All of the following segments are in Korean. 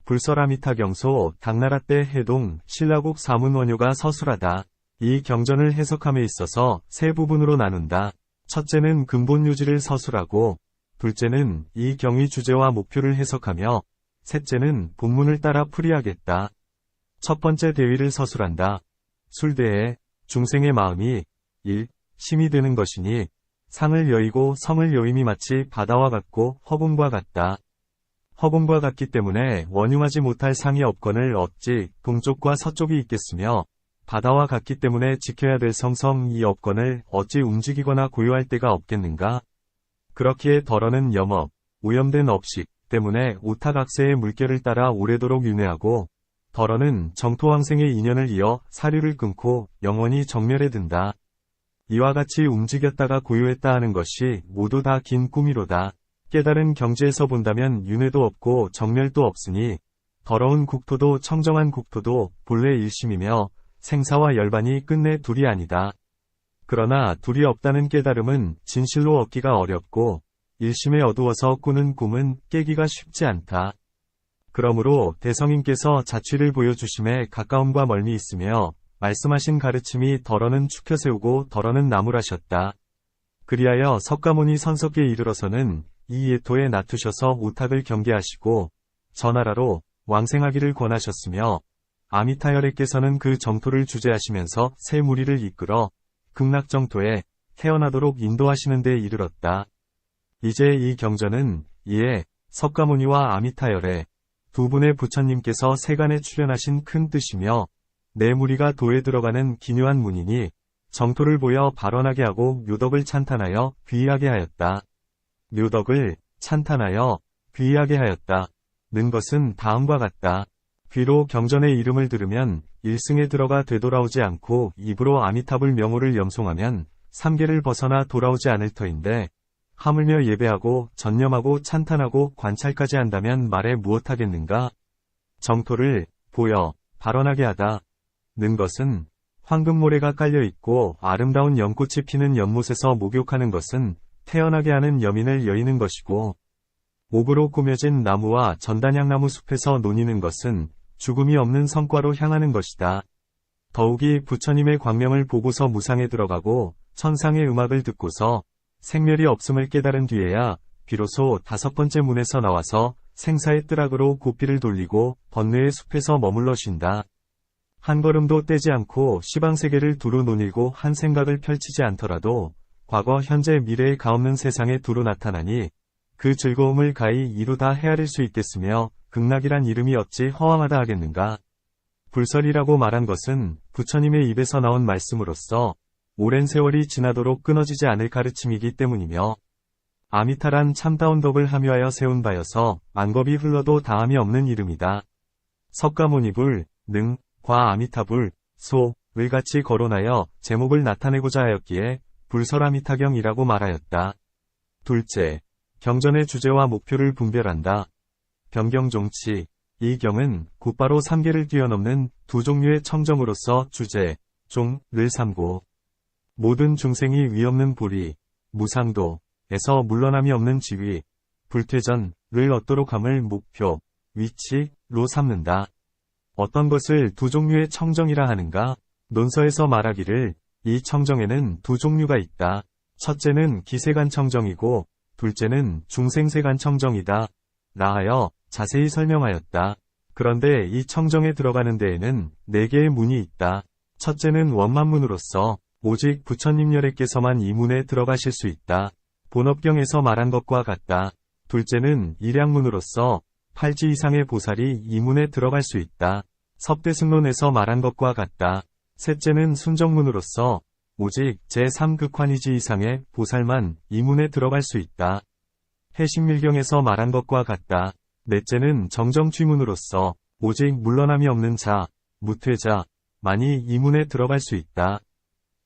불설아미타경소 당나라 때 해동 신라국 사문원효가 서술하다. 이 경전을 해석함에 있어서 세 부분으로 나눈다. 첫째는 근본 요지를 서술하고, 둘째는 이 경의 주제와 목표를 해석하며, 셋째는 본문을 따라 풀이하겠다. 첫 번째 대위를 서술한다. 술대에 중생의 마음이 1. 심이 되는 것이니 상을 여의고 성을 여임이 마치 바다와 같고 허공과 같다. 허공과 같기 때문에 원흉하지 못할 상이 없거늘 어찌 동쪽과 서쪽이 있겠으며 바다와 같기 때문에 지켜야 될 성성이 없거늘 어찌 움직이거나 고요할 데가 없겠는가. 그렇기에 덜어는 염업, 오염된 업식 때문에 오타각세의 물결을 따라 오래도록 윤회하고 덜어는 정토왕생의 인연을 이어 사류를 끊고 영원히 정멸에 든다. 이와 같이 움직였다가 고요했다 하는 것이 모두 다 긴 꿈이로다. 깨달은 경지에서 본다면 윤회도 없고 정멸도 없으니 더러운 국토도 청정한 국토도 본래 일심이며 생사와 열반이 끝내 둘이 아니다. 그러나 둘이 없다는 깨달음은 진실로 얻기가 어렵고 일심에 어두워서 꾸는 꿈은 깨기가 쉽지 않다. 그러므로 대성인께서 자취를 보여주심에 가까움과 멀미 있으며 말씀하신 가르침이 덜어는 축혀 세우고 덜어는 나무라셨다. 그리하여 석가모니 선석에 이르러서는 이 예토에 놔두셔서 오탁을 경계하시고 전하라로 왕생하기를 권하셨으며 아미타열애께서는 그 정토를 주재하시면서 새 무리를 이끌어 극락정토에 태어나도록 인도하시는 데 이르렀다. 이제 이 경전은 이에 석가모니와 아미타열애 두 분의 부처님께서 세간에 출현하신 큰 뜻이며 네 무리가 도에 들어가는 기묘한 문이니 정토를 보여 발언하게 하고 묘덕을 찬탄하여 귀의하게 하였다. 묘덕을 찬탄하여 귀의하게 하였다. 는 것은 다음과 같다. 귀로 경전의 이름을 들으면 일승에 들어가 되돌아오지 않고 입으로 아미타불 명호를 염송하면 삼계를 벗어나 돌아오지 않을 터인데 하물며 예배하고 전념하고 찬탄하고 관찰까지 한다면 말에 무엇하겠는가? 정토를 보여 발언하게 하다. 는 것은 황금모래가 깔려있고 아름다운 연꽃이 피는 연못에서 목욕하는 것은 태어나게 하는 여민을 여의는 것이고 옥으로 꾸며진 나무와 전단향나무 숲에서 논이는 것은 죽음이 없는 성과로 향하는 것이다. 더욱이 부처님의 광명을 보고서 무상에 들어가고 천상의 음악을 듣고서 생멸이 없음을 깨달은 뒤에야 비로소 다섯 번째 문에서 나와서 생사의 뜨락으로 고삐를 돌리고 번뇌의 숲에서 머물러 쉰다. 한 걸음도 떼지 않고 시방세계를 두루 논일고 한 생각을 펼치지 않더라도 과거 현재 미래의 가없는 세상에 두루 나타나니 그 즐거움을 가히 이루 다 헤아릴 수 있겠으며 극락이란 이름이 어찌 허황하다 하겠는가. 불설이라고 말한 것은 부처님의 입에서 나온 말씀으로써 오랜 세월이 지나도록 끊어지지 않을 가르침이기 때문이며 아미타란 참다운 덕을 함유하여 세운 바여서 만겁이 흘러도 다함이 없는 이름이다. 석가모니불, 능, 과 아미타불, 소를 같이 거론하여 제목을 나타내고자 하였기에 불설아미타경이라고 말하였다. 둘째, 경전의 주제와 목표를 분별한다. 변경종치, 이 경은 곧바로 3개를 뛰어넘는 두 종류의 청정으로서 주제, 종을 삼고 모든 중생이 위없는 보리, 무상도에서 물러남이 없는 지위, 불퇴전을 얻도록 함을 목표, 위치로 삼는다. 어떤 것을 두 종류의 청정이라 하는가? 논서에서 말하기를 이 청정에는 두 종류가 있다. 첫째는 기세간 청정이고 둘째는 중생세간 청정이다. 라하여 자세히 설명하였다. 그런데 이 청정에 들어가는 데에는 4개의 문이 있다. 첫째는 원만문으로서 오직 부처님 열애께서만 이 문에 들어가실 수 있다. 본업경에서 말한 것과 같다. 둘째는 일양문으로서 8지 이상의 보살이 이 문에 들어갈 수 있다. 섭대승론에서 말한 것과 같다. 셋째는 순정문으로서 오직 제3극환이지 이상의 보살만 이 문에 들어갈 수 있다. 해신밀경에서 말한 것과 같다. 넷째는 정정취문으로서 오직 물러남이 없는 자, 무퇴자만이 이 문에 들어갈 수 있다.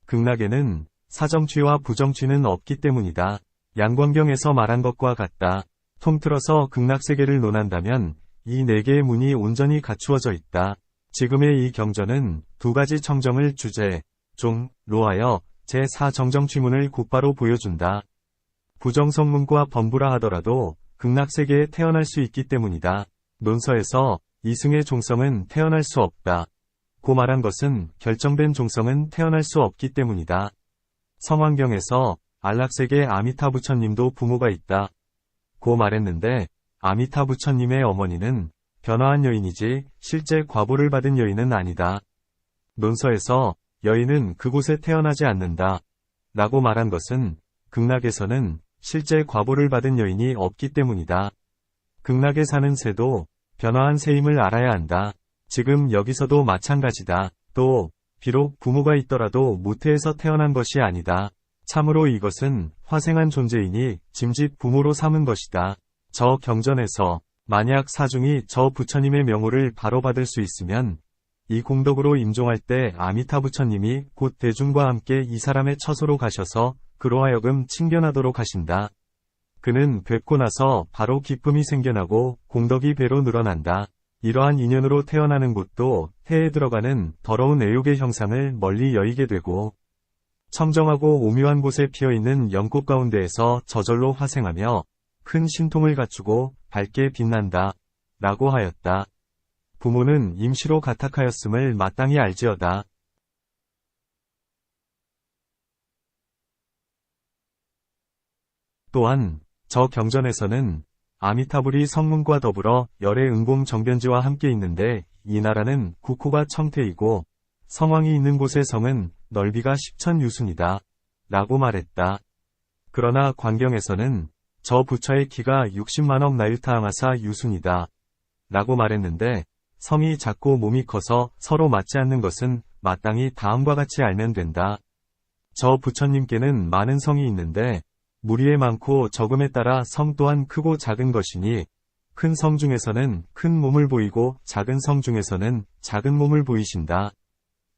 극락에는 사정취와 부정취는 없기 때문이다. 양광경에서 말한 것과 같다. 통틀어서 극락세계를 논한다면 이 4개의 문이 온전히 갖추어져 있다. 지금의 이 경전은 두 가지 청정을 주제, 종로 하여 제4정정취문을 곧바로 보여준다. 부정성문과 범부라 하더라도 극락세계에 태어날 수 있기 때문이다. 논서에서 이승의 종성은 태어날 수 없다. 고 말한 것은 결정된 종성은 태어날 수 없기 때문이다. 성환경에서 안락세계 아미타 부처님도 부모가 있다. 고 말했는데 아미타 부처님의 어머니는 변화한 여인이지 실제 과보를 받은 여인은 아니다. 논서에서 여인은 그곳에 태어나지 않는다. 라고 말한 것은 극락에서는 실제 과보를 받은 여인이 없기 때문이다. 극락에 사는 새도 변화한 새임을 알아야 한다. 지금 여기서도 마찬가지다. 또 비록 부모가 있더라도 모태에서 태어난 것이 아니다. 참으로 이것은 화생한 존재이니 짐짓 부모로 삼은 것이다. 저 경전에서 만약 사중이 저 부처님의 명호를 바로 받을 수 있으면 이 공덕으로 임종할 때 아미타 부처님이 곧 대중과 함께 이 사람의 처소로 가셔서 그로 하여금 칭견하도록 하신다. 그는 뵙고 나서 바로 기쁨이 생겨나고 공덕이 배로 늘어난다. 이러한 인연으로 태어나는 곳도 해에 들어가는 더러운 애욕의 형상을 멀리 여의게 되고 청정하고 오묘한 곳에 피어있는 연꽃 가운데에서 저절로 화생하며 큰 신통을 갖추고 밝게 빛난다. 라고 하였다. 부모는 임시로 가탁하였음을 마땅히 알지어다. 또한 저 경전에서는 아미타불이 성문과 더불어 열의 응공 정변지와 함께 있는데 이 나라는 국호가 청태이고 성왕이 있는 곳의 성은 넓이가 10,000유순이다. 라고 말했다. 그러나 광경에서는 저 부처의 키가 60만억 나유타항하사 유순이다. 라고 말했는데 성이 작고 몸이 커서 서로 맞지 않는 것은 마땅히 다음과 같이 알면 된다. 저 부처님께는 많은 성이 있는데 무리에 많고 적음에 따라 성 또한 크고 작은 것이니 큰 성 중에서는 큰 몸을 보이고 작은 성 중에서는 작은 몸을 보이신다.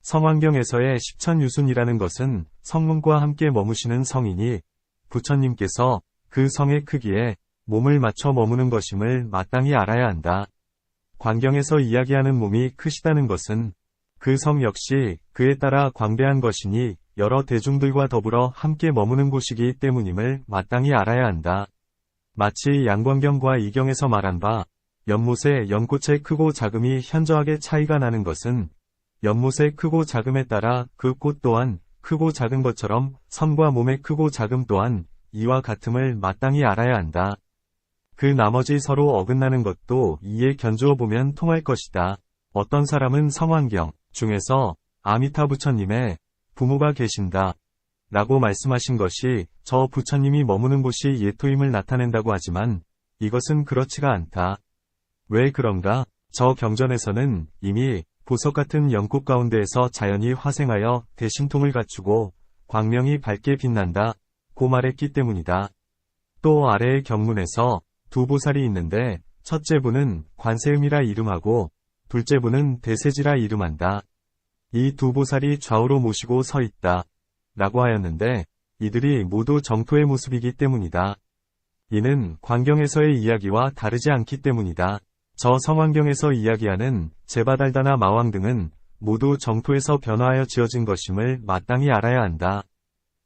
성환경에서의 10,000유순이라는 것은 성문과 함께 머무시는 성이니 부처님께서 그 성의 크기에 몸을 맞춰 머무는 것임을 마땅히 알아야 한다. 광경에서 이야기하는 몸이 크시다는 것은 그 성 역시 그에 따라 광대한 것이니 여러 대중들과 더불어 함께 머무는 곳이기 때문임을 마땅히 알아야 한다. 마치 양광경과 이경에서 말한 바 연못의 연꽃의 크고 작음이 현저하게 차이가 나는 것은 연못의 크고 작음에 따라 그 꽃 또한 크고 작은 것처럼 선과 몸의 크고 작음 또한 이와 같음을 마땅히 알아야 한다. 그 나머지 서로 어긋나는 것도 이에 견주어 보면 통할 것이다. 어떤 사람은 성환경 중에서 아미타 부처님의 부모가 계신다. 라고 말씀하신 것이 저 부처님이 머무는 곳이 예토임을 나타낸다고 하지만 이것은 그렇지가 않다. 왜 그런가? 저 경전에서는 이미 보석 같은 연꽃 가운데에서 자연이 화생하여 대신통을 갖추고 광명이 밝게 빛난다. 고 말했기 때문이다. 또 아래의 경문에서 두 보살이 있는데 첫째 분은 관세음이라 이름하고 둘째 분은 대세지라 이름한다. 이 두 보살이 좌우로 모시고 서 있다. 라고 하였는데 이들이 모두 정토의 모습이기 때문이다. 이는 광경에서의 이야기와 다르지 않기 때문이다. 저 성환경에서 이야기하는 제바달다나 마왕 등은 모두 정토에서 변화하여 지어진 것임을 마땅히 알아야 한다.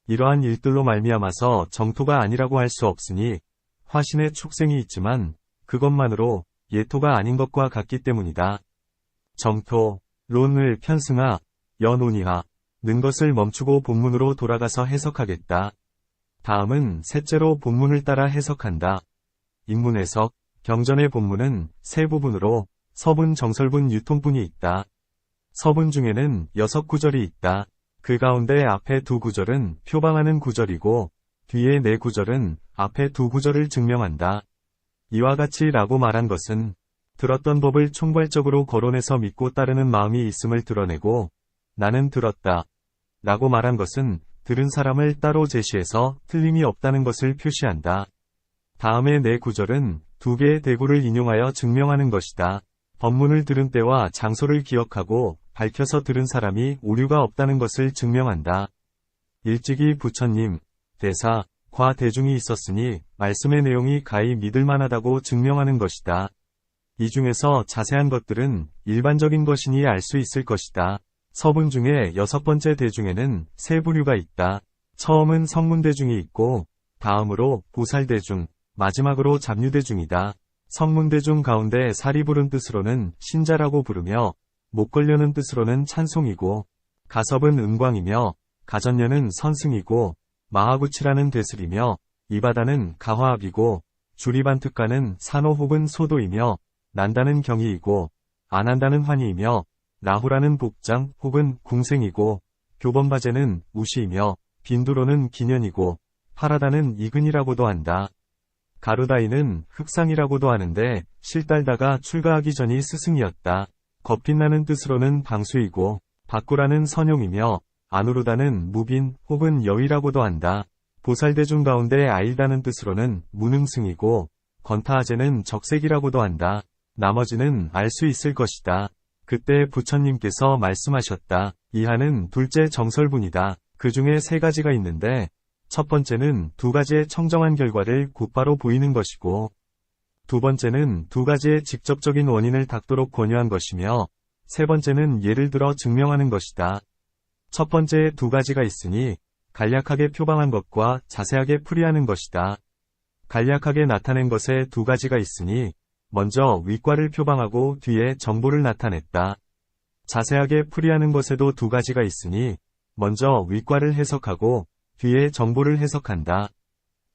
이러한 일들로 말미암아서 정토가 아니라고 할 수 없으니 화신의 축생이 있지만 그것만으로 예토가 아닌 것과 같기 때문이다. 정토, 론을 편승하, 연온이하, 는 것을 멈추고 본문으로 돌아가서 해석하겠다. 다음은 셋째로 본문을 따라 해석한다. 인문 해석, 경전의 본문은 세 부분으로 서분, 정설분, 유통분이 있다. 서분 중에는 6구절이 있다. 그 가운데 앞에 2구절은 표방하는 구절이고 뒤에 4구절은 앞에 2구절을 증명한다. 이와 같이 라고 말한 것은 들었던 법을 총괄적으로 거론해서 믿고 따르는 마음이 있음을 드러내고 나는 들었다. 라고 말한 것은 들은 사람을 따로 제시해서 틀림이 없다는 것을 표시한다. 다음의 4구절은 2개의 대구를 인용하여 증명하는 것이다. 법문을 들은 때와 장소를 기억하고 밝혀서 들은 사람이 오류가 없다는 것을 증명한다. 일찍이 부처님, 대사, 과 대중이 있었으니 말씀의 내용이 가히 믿을만하다고 증명하는 것이다. 이 중에서 자세한 것들은 일반적인 것이니 알 수 있을 것이다. 서분 중에 6번째 대중에는 세 부류가 있다. 처음은 성문대중이 있고 다음으로 보살대중, 마지막으로 잡류대중이다. 성문대중 가운데 사리 부른 뜻으로는 신자라고 부르며 목걸려는 뜻으로는 찬송이고 가섭은 은광이며 가전녀는 선승이고 마하구치라는 되슬이며 이바다는 가화합이고 주리반특가는 산호 혹은 소도이며 난다는 경이이고 안한다는 환희이며 라후라는 복장 혹은 궁생이고 교범바제는 우시이며 빈두로는 기년이고 파라다는 이근이라고도 한다. 가루다이는 흑상이라고도 하는데 실달다가 출가하기 전이 스승이었다. 겁빛나는 뜻으로는 방수이고 바꾸라는 선용이며 아누르다는 무빈 혹은 여위라고도 한다. 보살대중 가운데 아일다는 뜻으로는 무능승이고 건타아제는 적색이라고도 한다. 나머지는 알 수 있을 것이다. 그때 부처님께서 말씀하셨다. 이하는 둘째 정설분이다. 그 중에 세 가지가 있는데 첫 번째는 두 가지의 청정한 결과를 곧바로 보이는 것이고 두 번째는 두 가지의 직접적인 원인을 닦도록 권유한 것이며 세 번째는 예를 들어 증명하는 것이다. 첫 번째에 두 가지가 있으니 간략하게 표방한 것과 자세하게 풀이하는 것이다. 간략하게 나타낸 것에 두 가지가 있으니 먼저 윗과를 표방하고 뒤에 정보를 나타냈다. 자세하게 풀이하는 것에도 두 가지가 있으니 먼저 윗과를 해석하고 뒤에 정보를 해석한다.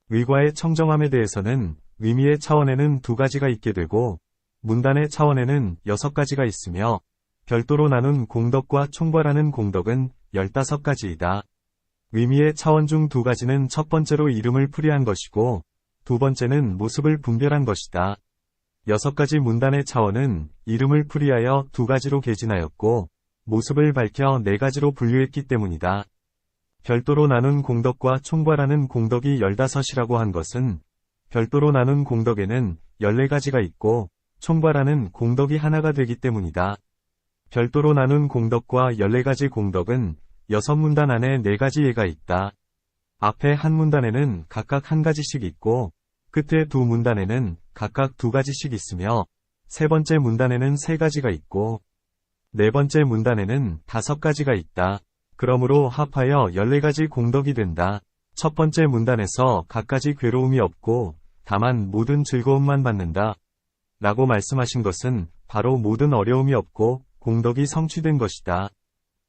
위과의 청정함에 대해서는 위미의 차원에는 두 가지가 있게 되고 문단의 차원에는 6가지가 있으며 별도로 나눈 공덕과 총괄하는 공덕은 15가지이다. 위미의 차원 중 두 가지는 첫 번째로 이름을 풀이한 것이고 두 번째는 모습을 분별한 것이다. 6가지 문단의 차원은 이름을 풀이하여 두 가지로 개진하였고 모습을 밝혀 4가지로 분류했기 때문이다. 별도로 나눈 공덕과 총괄하는 공덕이 15이라고 한 것은 별도로 나눈 공덕에는 14가지가 있고 총괄하는 공덕이 하나가 되기 때문이다. 별도로 나눈 공덕과 14가지 공덕은 6문단 안에 4가지 예가 있다. 앞에 한 문단에는 각각 한 가지씩 있고 끝에 두 문단에는 각각 2가지씩 있으며 세 번째 문단에는 3가지가 있고 네 번째 문단에는 5가지가 있다. 그러므로 합하여 14가지 공덕이 된다. 첫 번째 문단에서 갖가지 괴로움이 없고 다만 모든 즐거움만 받는다. 라고 말씀하신 것은 바로 모든 어려움이 없고 공덕이 성취된 것이다.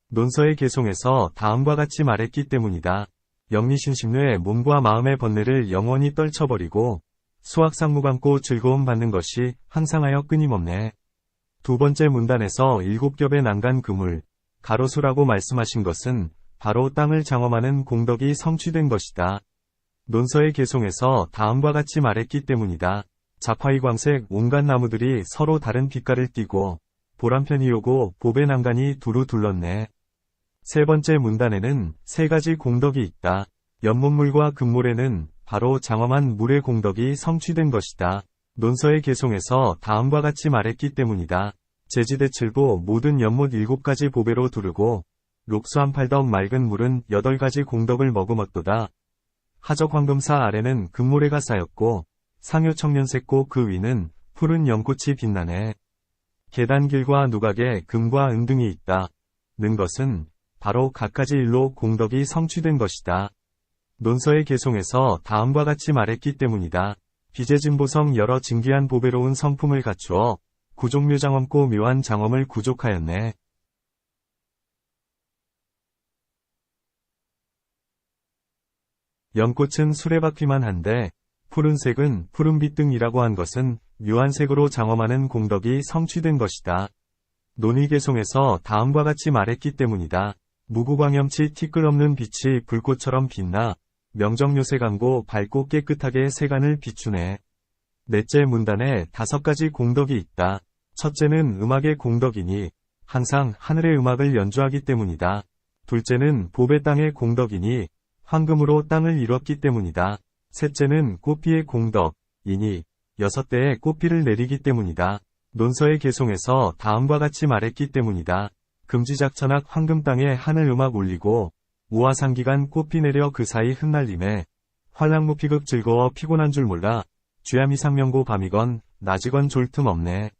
논서의 개송에서 다음과 같이 말했기 때문이다. 영리신심뇌 몸과 마음의 번뇌를 영원히 떨쳐버리고 수학상무 감고 즐거움 받는 것이 항상하여 끊임없네. 두 번째 문단에서 7겹의 난간 그물, 가로수라고 말씀하신 것은 바로 땅을 장엄하는 공덕이 성취된 것이다. 논서의 개송에서 다음과 같이 말했기 때문이다. 자파이광색 온갖 나무들이 서로 다른 빛깔을 띠고 보람편이 오고 보배 난간이 두루 둘렀네. 세 번째 문단에는 3가지 공덕이 있다. 연못물과 금물에는 바로 장엄한 물의 공덕이 성취된 것이다. 논서의 개송에서 다음과 같이 말했기 때문이다. 제지대칠보 모든 연못 7가지 보배로 두르고 록수 한 팔덕 맑은 물은 8가지 공덕을 머금었도다. 하적 황금사 아래는 금모래가 쌓였고 상효 청년색고 그 위는 푸른 연꽃이 빛나네. 계단 길과 누각에 금과 은 등이 있다. 는 것은 바로 갖가지 일로 공덕이 성취된 것이다. 논서의 개송에서 다음과 같이 말했기 때문이다. 비제진보성 여러 진귀한 보배로운 성품을 갖추어 구족묘장엄고 묘한 장엄을 구족하였네. 연꽃은 수레바퀴만 한데 푸른색은 푸른빛 등이라고 한 것은 묘한 색으로 장엄하는 공덕이 성취된 것이다. 논의개송에서 다음과 같이 말했기 때문이다. 무구광염치 티끌없는 빛이 불꽃처럼 빛나 명정요새 감고 밝고 깨끗하게 세간을 비추네. 넷째 문단에 5가지 공덕이 있다. 첫째는 음악의 공덕이니 항상 하늘의 음악을 연주하기 때문이다. 둘째는 보배 땅의 공덕이니 황금으로 땅을 이뤘기 때문이다. 셋째는 꽃비의 공덕이니 6대의 꽃비를 내리기 때문이다. 논서의 개송에서 다음과 같이 말했기 때문이다. 금지작천악 황금 땅에 하늘 음악 울리고 우화상기간 꽃비 내려 그 사이 흩날림에 활랑무피급 즐거워 피곤한 줄 몰라 쥐야미상명고 밤이건 낮이건 졸 틈 없네.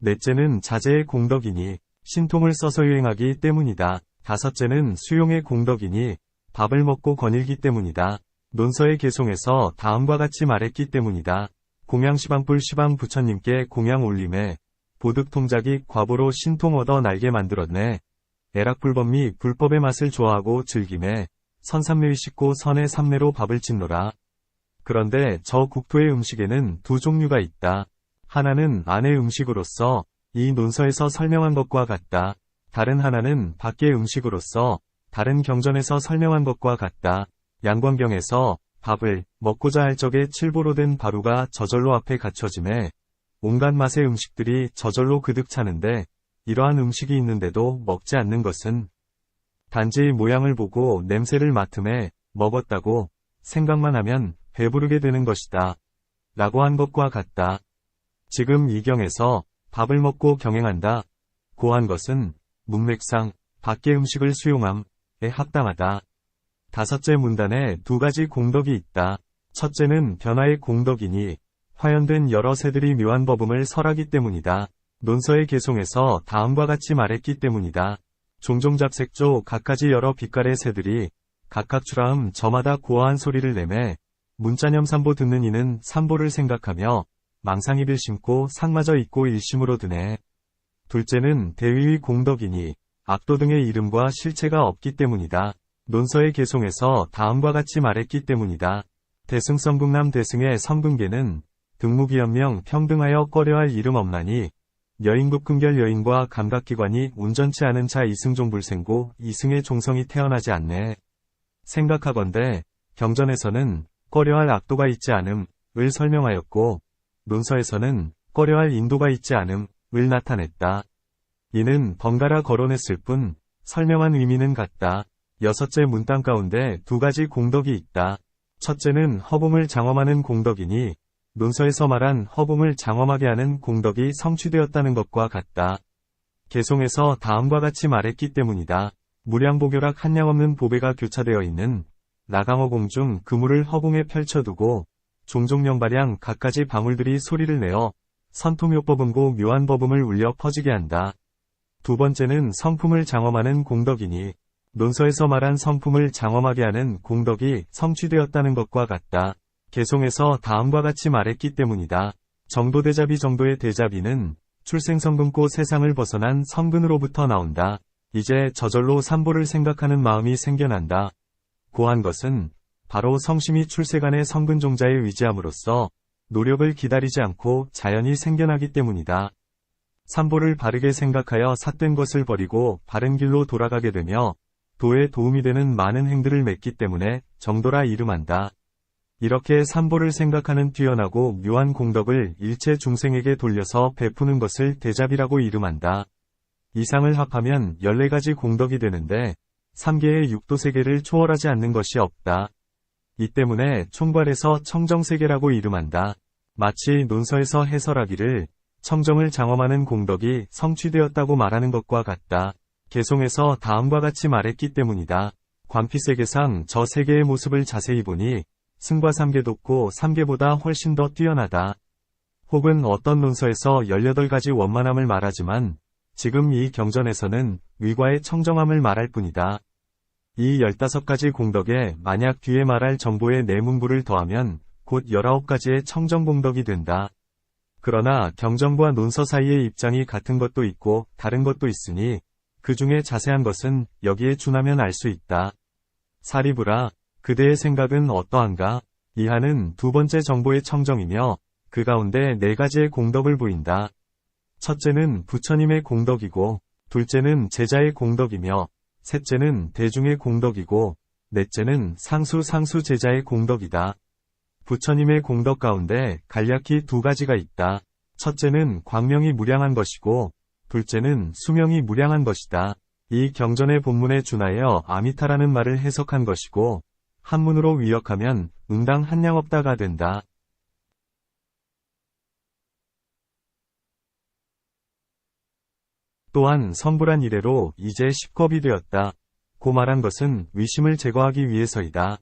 넷째는 자제의 공덕이니 신통을 써서 유행하기 때문이다. 다섯째는 수용의 공덕이니 밥을 먹고 거닐기 때문이다. 논서의 개송에서 다음과 같이 말했기 때문이다. 공양시방불 시방 부처님께 공양 올림에 보득통작이 과보로 신통 얻어 날게 만들었네. 애락불법 및 불법의 맛을 좋아하고 즐김에 선삼례의 씻고 선의 삼례로 밥을 짓노라. 그런데 저 국토의 음식에는 두 종류가 있다. 하나는 안의 음식으로서 이 논서에서 설명한 것과 같다. 다른 하나는 밖의 음식으로서 다른 경전에서 설명한 것과 같다. 양광경에서 밥을 먹고자 할 적에 칠보로 된 바루가 저절로 앞에 갖춰짐에 온갖 맛의 음식들이 저절로 그득 차는데 이러한 음식이 있는데도 먹지 않는 것은 단지 모양을 보고 냄새를 맡음에 먹었다고 생각만 하면 배부르게 되는 것이다. 라고 한 것과 같다. 지금 이 경에서 밥을 먹고 경행한다. 고 한 것은 문맥상 밖의 음식을 수용함에 합당하다. 다섯째 문단에 두 가지 공덕이 있다. 첫째는 변화의 공덕이니 화연된 여러 새들이 묘한 법음을 설하기 때문이다. 논서의 개송에서 다음과 같이 말했기 때문이다. 종종 잡색조 갖가지 여러 빛깔의 새들이 각각 출하음 저마다 고어한 소리를 내매 문자념 삼보 듣는 이는 삼보를 생각하며 망상입을 심고 상마저 잊고 일심으로 드네. 둘째는 대위의 공덕이니 악도 등의 이름과 실체가 없기 때문이다. 논서의 개송에서 다음과 같이 말했기 때문이다. 대승성궁남 대승의 성궁계는 등무기연명 평등하여 꺼려할 이름 없나니 여인급근결 여인과 감각기관이 온전치 않은 자 이승종불생고 이승의 종성이 태어나지 않네. 생각하건대 경전에서는 꺼려할 악도가 있지 않음을 설명하였고 논서에서는 꺼려할 인도가 있지 않음을 나타냈다. 이는 번갈아 거론했을 뿐 설명한 의미는 같다. 여섯째 문단 가운데 두 가지 공덕이 있다. 첫째는 허범을 장엄하는 공덕이니 논서에서 말한 허범을 장엄하게 하는 공덕이 성취되었다는 것과 같다. 개송에서 다음과 같이 말했기 때문이다. 무량보교락 한량없는 보배가 교차되어 있는 나강허 공중 그물을 허공에 펼쳐두고 종종 영바량 갖가지 방울들이 소리를 내어 선토묘법음고 묘한 법음을 울려 퍼지게 한다. 두 번째는 성품을 장엄하는 공덕이니 논서에서 말한 성품을 장엄하게 하는 공덕이 성취되었다는 것과 같다. 개송에서 다음과 같이 말했기 때문이다. 정도대자비 정도의 대자비는 출생성근고 세상을 벗어난 성근으로부터 나온다. 이제 저절로 삼보를 생각하는 마음이 생겨난다. 고 한 것은 바로 성심이 출세간의 성근종자에 의지함으로써 노력을 기다리지 않고 자연히 생겨나기 때문이다. 삼보를 바르게 생각하여 삿된 것을 버리고 바른 길로 돌아가게 되며 도에 도움이 되는 많은 행들을 맺기 때문에 정도라 이름한다. 이렇게 삼보를 생각하는 뛰어나고 묘한 공덕을 일체 중생에게 돌려서 베푸는 것을 대자비라고 이름한다. 이상을 합하면 14가지 공덕이 되는데 3개의 육도세계를 초월하지 않는 것이 없다. 이 때문에 총괄해서 청정세계라고 이름한다. 마치 논서에서 해설하기를 청정을 장엄하는 공덕이 성취되었다고 말하는 것과 같다. 개송에서 다음과 같이 말했기 때문이다. 관피세계상 저 세계의 모습을 자세히 보니 승과 3계 돋고 3계보다 훨씬 더 뛰어나다. 혹은 어떤 논서에서 18가지 원만함을 말하지만 지금 이 경전에서는 위과의 청정함을 말할 뿐이다. 이 15가지 공덕에 만약 뒤에 말할 정보의 내문부를 더하면 곧 19가지의 청정공덕이 된다. 그러나 경전과 논서 사이의 입장이 같은 것도 있고 다른 것도 있으니 그 중에 자세한 것은 여기에 준하면 알 수 있다. 사리부라, 그대의 생각은 어떠한가? 이하는 두 번째 정보의 청정이며 그 가운데 4가지의 공덕을 보인다. 첫째는 부처님의 공덕이고 둘째는 제자의 공덕이며 셋째는 대중의 공덕이고 넷째는 상수 제자의 공덕이다. 부처님의 공덕 가운데 간략히 2가지가 있다. 첫째는 광명이 무량한 것이고 둘째는 수명이 무량한 것이다. 이 경전의 본문에 준하여 아미타라는 말을 해석한 것이고 한문으로 위역하면 응당 한량없다가 된다. 또한 성불한 이래로 이제 10겁이 되었다. 고 말한 것은 위심을 제거하기 위해서이다.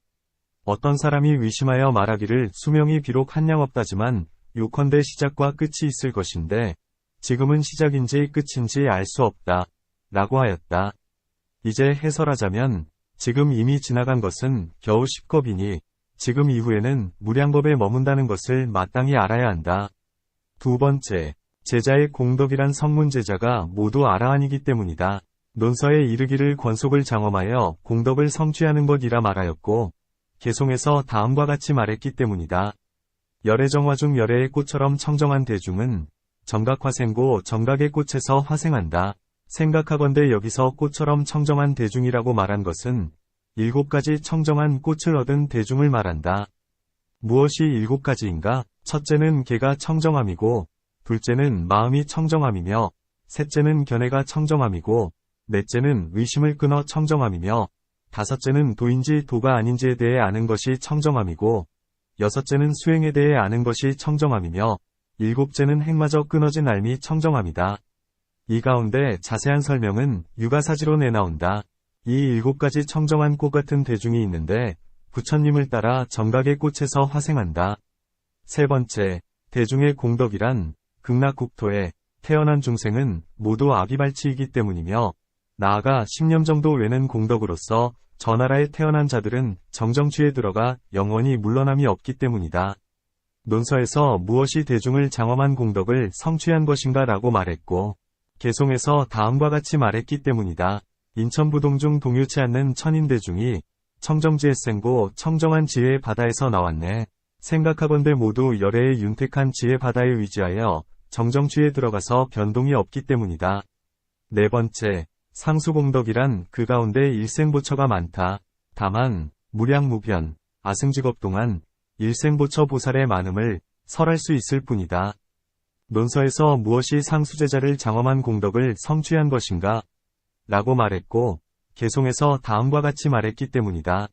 어떤 사람이 위심하여 말하기를 수명이 비록 한량없다지만 요컨대 시작과 끝이 있을 것인데 지금은 시작인지 끝인지 알 수 없다. 라고 하였다. 이제 해설하자면 지금 이미 지나간 것은 겨우 10겁이니 지금 이후에는 무량겁에 머문다는 것을 마땅히 알아야 한다. 두 번째, 제자의 공덕이란 성문제자가 모두 아라한이기 때문이다. 논서에 이르기를 권속을 장엄하여 공덕을 성취하는 것이라 말하였고, 개송에서 다음과 같이 말했기 때문이다. 열애정화 중 열애의 꽃처럼 청정한 대중은 정각화생고 정각의 꽃에서 화생한다. 생각하건대 여기서 꽃처럼 청정한 대중이라고 말한 것은 7가지 청정한 꽃을 얻은 대중을 말한다. 무엇이 7가지인가? 첫째는 개가 청정함이고, 둘째는 마음이 청정함이며, 셋째는 견해가 청정함이고, 넷째는 의심을 끊어 청정함이며, 다섯째는 도인지 도가 아닌지에 대해 아는 것이 청정함이고, 여섯째는 수행에 대해 아는 것이 청정함이며, 일곱째는 행마저 끊어진 알미 청정함이다. 이 가운데 자세한 설명은 유가사지로 내나온다. 이 7가지 청정한 꽃 같은 대중이 있는데 부처님을 따라 정각의 꽃에서 화생한다. 세 번째, 대중의 공덕이란 극락국토에 태어난 중생은 모두 아비발치이기 때문이며 나아가 10년 정도 외는 공덕으로서 저 나라에 태어난 자들은 정정취에 들어가 영원히 물러남이 없기 때문이다. 논서에서 무엇이 대중을 장엄한 공덕을 성취한 것인가 라고 말했고 개송에서 다음과 같이 말했기 때문이다. 인천부동 중 동요치 않는 천인대중이 청정지에 생고 청정한 지혜의 바다에서 나왔네. 생각하건대 모두 열애의 윤택한 지혜 바다에 의지하여 정정취에 들어가서 변동이 없기 때문이다. 네 번째, 상수공덕이란 그 가운데 일생보처가 많다. 다만 무량무변, 아승직업 동안 일생보처 보살의 많음을 설할 수 있을 뿐이다. 논서에서 무엇이 상수제자를 장엄한 공덕을 성취한 것인가? 라고 말했고 개송에서 다음과 같이 말했기 때문이다.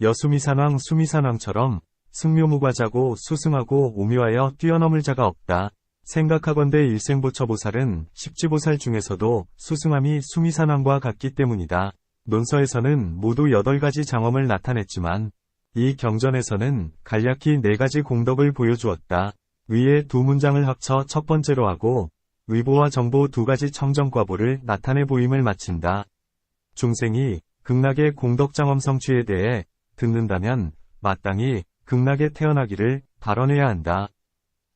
여수미산왕 수미산왕처럼 승묘무과자고 수승하고 오묘하여 뛰어넘을 자가 없다. 생각하건대 일생보처보살은 십지보살 중에서도 수승함이 수미산왕과 같기 때문이다. 논서에서는 모두 8가지 장엄을 나타냈지만 이 경전에서는 간략히 4가지 공덕을 보여주었다. 위에 두 문장을 합쳐 첫 번째로 하고 의보와 정보 2가지 청정과보를 나타내 보임을 마친다. 중생이 극락의 공덕장엄 성취에 대해 듣는다면 마땅히 극락에 태어나기를 발언해야 한다.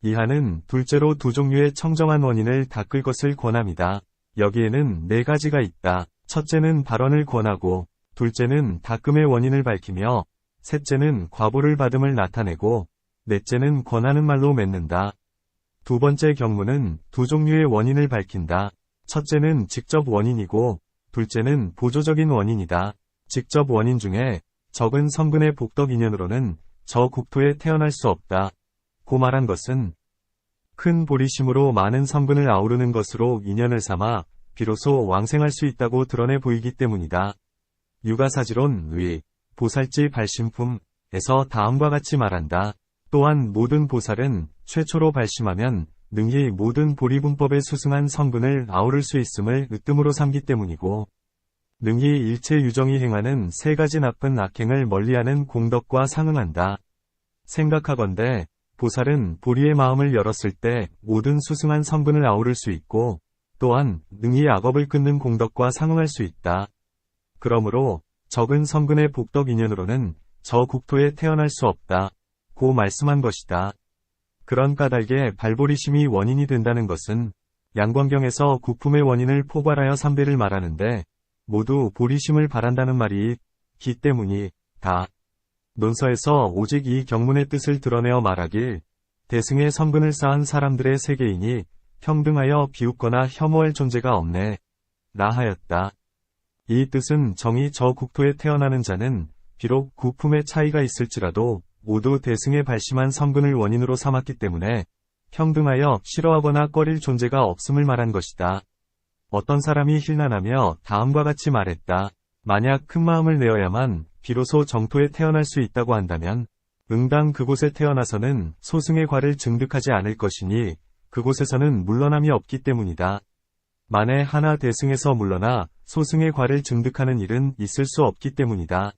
이하는 둘째로 두 종류의 청정한 원인을 닦을 것을 권함이다. 여기에는 4가지가 있다. 첫째는 발언을 권하고, 둘째는 닦음의 원인을 밝히며, 셋째는 과보를 받음을 나타내고, 넷째는 권하는 말로 맺는다. 두 번째 경문은 두 종류의 원인을 밝힌다. 첫째는 직접 원인이고, 둘째는 보조적인 원인이다. 직접 원인 중에 적은 성근의 복덕 인연으로는 저 국토에 태어날 수 없다. 고 말한 것은 큰 보리심으로 많은 성근을 아우르는 것으로 인연을 삼아 비로소 왕생할 수 있다고 드러내 보이기 때문이다. 유가사지론 의, 보살지 발심품에서 다음과 같이 말한다. 또한 모든 보살은 최초로 발심하면 능히 모든 보리분법에 수승한 성근을 아우를 수 있음을 으뜸으로 삼기 때문이고 능히 일체 유정이 행하는 3가지 나쁜 악행을 멀리하는 공덕과 상응한다. 생각하건대 보살은 보리의 마음을 열었을 때 모든 수승한 성근을 아우를 수 있고 또한 능히 악업을 끊는 공덕과 상응할 수 있다. 그러므로 적은 성근의 복덕 인연으로는 저 국토에 태어날 수 없다. 고 말씀한 것이다. 그런 까닭에 발보리심이 원인이 된다는 것은 양광경에서 구품의 원인을 포괄하여 3배를 말하는데 모두 보리심을 바란다는 말이 기 때문이 다. 논서에서 오직 이 경문의 뜻을 드러내어 말하길 대승의 성근을 쌓은 사람들의 세계이니 평등하여 비웃거나 혐오할 존재가 없네. 라 하였다. 이 뜻은 정이 저 국토에 태어나는 자는 비록 구품의 차이가 있을지라도 모두 대승에 발심한 성근을 원인으로 삼았기 때문에 평등하여 싫어하거나 꺼릴 존재가 없음을 말한 것이다. 어떤 사람이 힐난하며 다음과 같이 말했다. 만약 큰 마음을 내어야만 비로소 정토에 태어날 수 있다고 한다면 응당 그곳에 태어나서는 소승의 과를 증득하지 않을 것이니 그곳에서는 물러남이 없기 때문이다. 만에 하나 대승에서 물러나 소승의 과를 증득하는 일은 있을 수 없기 때문이다.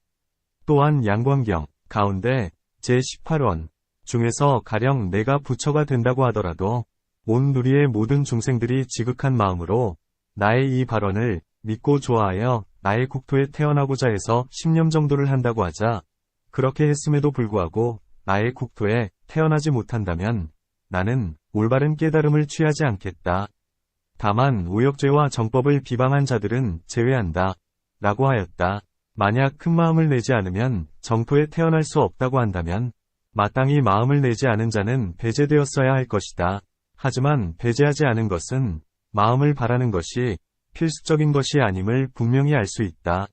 또한 양광경 가운데 제18원 중에서 가령 내가 부처가 된다고 하더라도 온 누리의 모든 중생들이 지극한 마음으로 나의 이 발언을 믿고 좋아하여 나의 국토에 태어나고자 해서 10년 정도를 한다고 하자 그렇게 했음에도 불구하고 나의 국토에 태어나지 못한다면 나는 올바른 깨달음을 취하지 않겠다. 다만 우역죄와 정법을 비방한 자들은 제외한다. 라고 하였다. 만약 큰 마음을 내지 않으면 정토에 태어날 수 없다고 한다면 마땅히 마음을 내지 않은 자는 배제되었어야 할 것이다. 하지만 배제하지 않은 것은 마음을 바라는 것이 필수적인 것이 아님을 분명히 알 수 있다.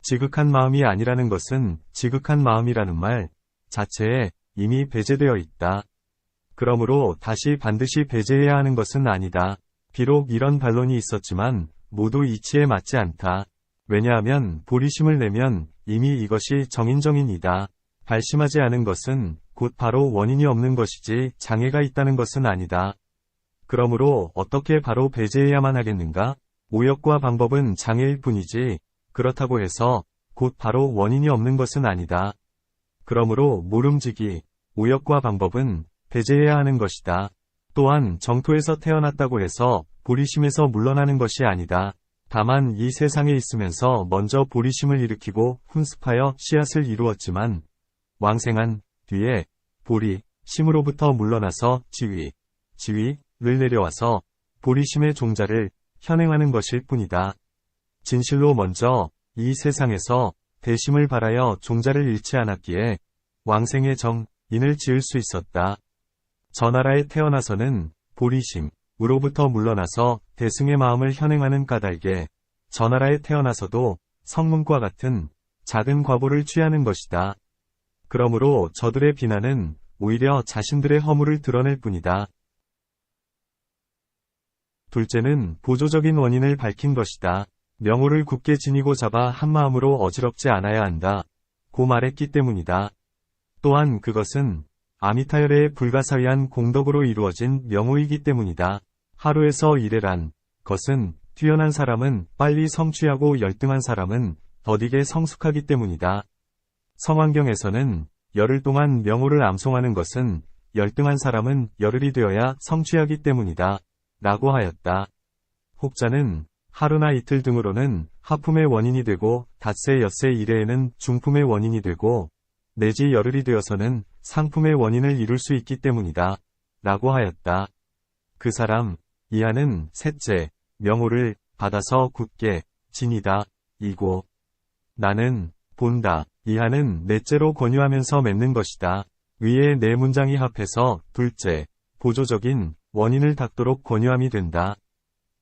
지극한 마음이 아니라는 것은 지극한 마음이라는 말 자체에 이미 배제되어 있다. 그러므로 다시 반드시 배제해야 하는 것은 아니다. 비록 이런 반론이 있었지만 모두 이치에 맞지 않다. 왜냐하면 보리심을 내면 이미 이것이 정인정인이다. 발심하지 않은 것은 곧 바로 원인이 없는 것이지 장애가 있다는 것은 아니다. 그러므로 어떻게 바로 배제해야만 하겠는가? 오역과 방법은 장애일 뿐이지 그렇다고 해서 곧 바로 원인이 없는 것은 아니다. 그러므로 모름지기, 오역과 방법은 배제해야 하는 것이다. 또한 정토에서 태어났다고 해서 보리심에서 물러나는 것이 아니다. 다만 이 세상에 있으면서 먼저 보리심을 일으키고 훈습하여 씨앗을 이루었지만 왕생한 뒤에 보리, 심으로부터 물러나서 지위를 내려와서 보리심의 종자를 현행하는 것일 뿐이다. 진실로 먼저 이 세상에서 대심을 발하여 종자를 잃지 않았기에 왕생의 정인을 지을 수 있었다. 저 나라에 태어나서는 보리심으로부터 물러나서 대승의 마음을 현행하는 까닭에 저 나라에 태어나서도 성문과 같은 작은 과보를 취하는 것이다. 그러므로 저들의 비난은 오히려 자신들의 허물을 드러낼 뿐이다. 둘째는 보조적인 원인을 밝힌 것이다. 명호를 굳게 지니고 잡아 한마음으로 어지럽지 않아야 한다. 고 말했기 때문이다. 또한 그것은 아미타열의 불가사의한 공덕으로 이루어진 명호이기 때문이다. 하루에서 일해란 것은 뛰어난 사람은 빨리 성취하고 열등한 사람은 더디게 성숙하기 때문이다. 성환경에서는 열흘 동안 명호를 암송하는 것은 열등한 사람은 열흘이 되어야 성취하기 때문이다. 라고 하였다. 혹자는 하루나 이틀 등으로는 하품의 원인이 되고 닷새 엿새 이래에는 중품의 원인이 되고 내지 열흘이 되어서는 상품의 원인을 이룰 수 있기 때문이다. 라고 하였다. 그 사람 이하는 셋째 명호를 받아서 굳게 지니다. 이고 나는 본다. 이하는 넷째로 권유하면서 맺는 것이다. 위의 네 문장이 합해서 둘째 보조적인 원인을 닦도록 권유함이 된다.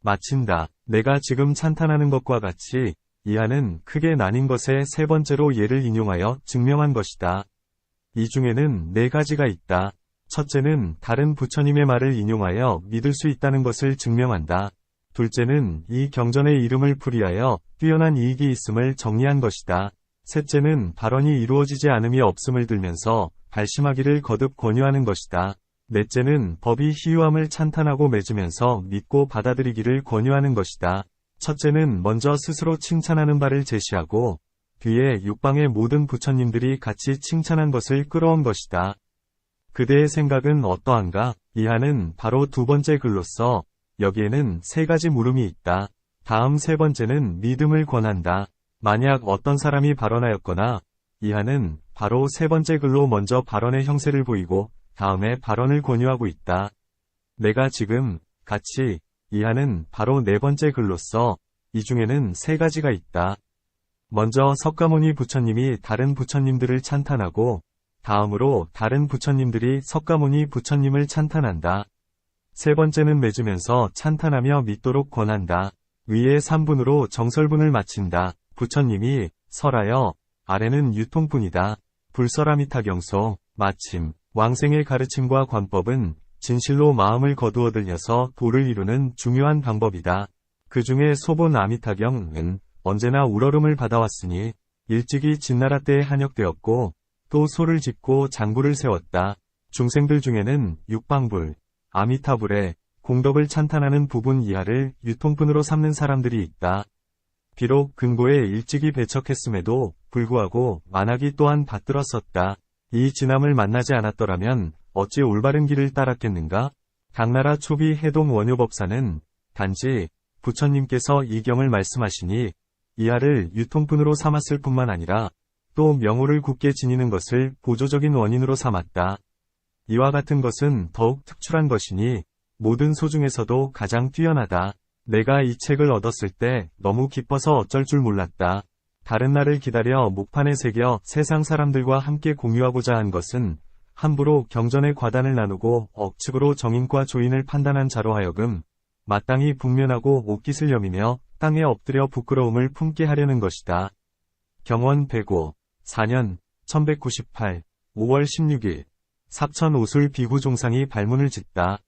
마친다. 내가 지금 찬탄하는 것과 같이 이하는 크게 나뉜 것의 세 번째로 예를 인용하여 증명한 것이다. 이 중에는 네 가지가 있다. 첫째는 다른 부처님의 말을 인용하여 믿을 수 있다는 것을 증명한다. 둘째는 이 경전의 이름을 풀이하여 뛰어난 이익이 있음을 정리한 것이다. 셋째는 발언이 이루어지지 않음이 없음을 들면서 발심하기를 거듭 권유하는 것이다. 넷째는 법이 희유함을 찬탄하고 맺으면서 믿고 받아들이기를 권유하는 것이다. 첫째는 먼저 스스로 칭찬하는 바를 제시하고 뒤에 육방의 모든 부처님들이 같이 칭찬한 것을 끌어온 것이다. 그대의 생각은 어떠한가? 이하는 바로 두 번째 글로서 여기에는 세 가지 물음이 있다. 다음 세 번째는 믿음을 권한다. 만약 어떤 사람이 발언하였거나 이하는 바로 세 번째 글로 먼저 발언의 형세를 보이고 다음에 발언을 권유하고 있다. 내가 지금 같이 이하는 바로 네 번째 글로서 이 중에는 세 가지가 있다. 먼저 석가모니 부처님이 다른 부처님들을 찬탄하고 다음으로 다른 부처님들이 석가모니 부처님을 찬탄한다. 세 번째는 맺으면서 찬탄하며 믿도록 권한다. 위에 3분으로 정설분을 마친다. 부처님이 설하여 아래는 유통뿐이다. 불설아미타경소 마침 왕생의 가르침과 관법은 진실로 마음을 거두어 들여서 도를 이루는 중요한 방법이다. 그 중에 소본 아미타경은 언제나 우러름을 받아왔으니 일찍이 진나라 때에 한역되었고 또 소를 짓고 장부를 세웠다. 중생들 중에는 육방불, 아미타불의 공덕을 찬탄하는 부분 이하를 유통분으로 삼는 사람들이 있다. 비록 근고에 일찍이 배척했음에도 불구하고 만학이 또한 받들었었다. 이 진함을 만나지 않았더라면 어찌 올바른 길을 따랐겠는가? 당나라 초비 해동 원효법사는 단지 부처님께서 이 경을 말씀하시니 이하를 유통분으로 삼았을 뿐만 아니라 또 명호를 굳게 지니는 것을 보조적인 원인으로 삼았다. 이와 같은 것은 더욱 특출한 것이니 모든 소 중에서도 가장 뛰어나다. 내가 이 책을 얻었을 때 너무 기뻐서 어쩔 줄 몰랐다. 다른 날을 기다려 목판에 새겨 세상 사람들과 함께 공유하고자 한 것은 함부로 경전의 과단을 나누고 억측으로 정인과 조인을 판단한 자로 하여금 마땅히 북면하고 옷깃을 여미며 땅에 엎드려 부끄러움을 품게 하려는 것이다. 경원 105, 4년, 1198, 5월 16일, 삽천 오술 비구 종상이 발문을 짓다.